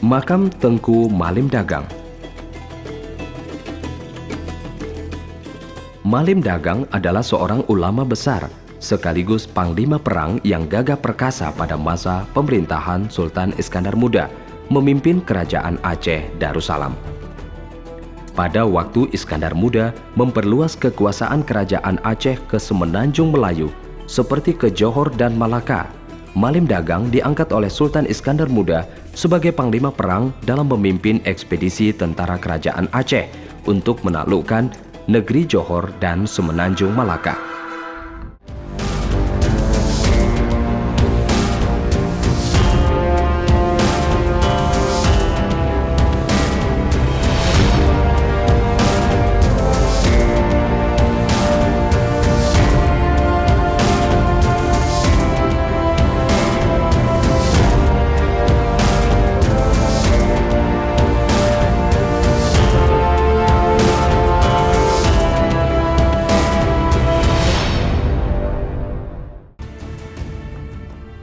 Makam Tengku Malim Dagang. Malim Dagang adalah seorang ulama besar sekaligus panglima perang yang gagah perkasa pada masa pemerintahan Sultan Iskandar Muda memimpin kerajaan Aceh Darussalam. Pada waktu Iskandar Muda memperluas kekuasaan kerajaan Aceh ke semenanjung Melayu seperti ke Johor dan Malaka, Malim Dagang diangkat oleh Sultan Iskandar Muda sebagai panglima perang dalam memimpin ekspedisi tentara kerajaan Aceh untuk menaklukkan negeri Johor dan semenanjung Malaka.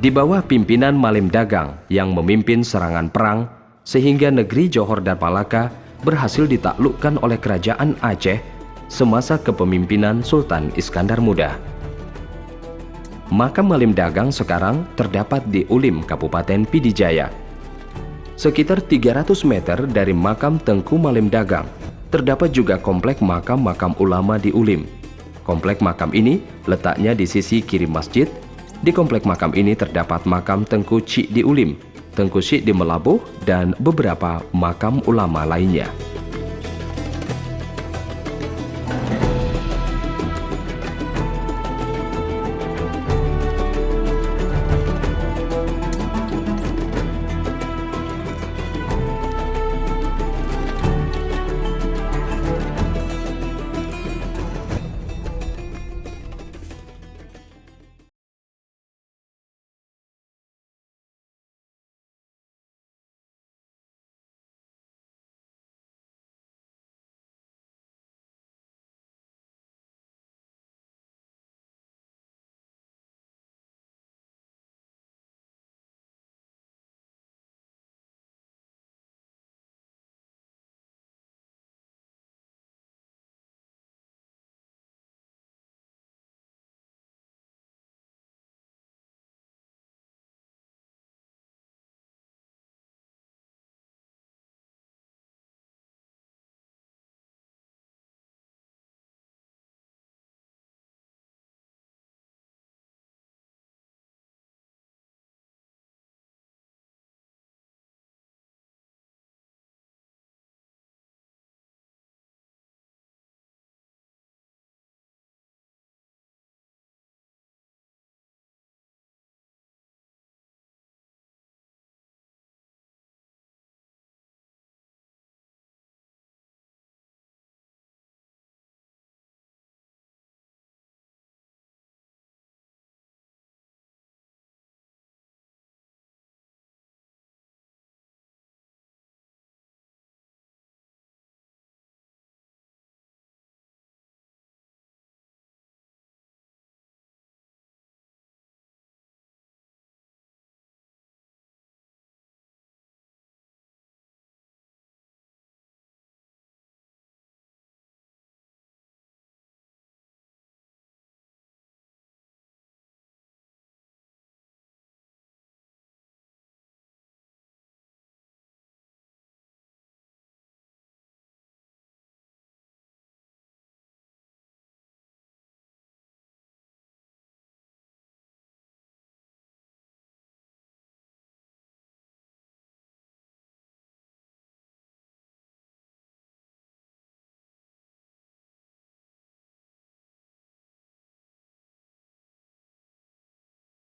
Di bawah pimpinan Malim Dagang yang memimpin serangan perang, sehingga negeri Johor dan Malaka berhasil ditaklukkan oleh kerajaan Aceh semasa kepemimpinan Sultan Iskandar Muda. Makam Malim Dagang sekarang terdapat di Ulim, Kabupaten Pidijaya. Sekitar 300 meter dari makam Tengku Malim Dagang, terdapat juga komplek makam-makam ulama di Ulim. Komplek makam ini letaknya di sisi kiri masjid. Di komplek makam ini terdapat makam Tengku Cik di Ulim, Tengku Cik di Melabuh, dan beberapa makam ulama lainnya.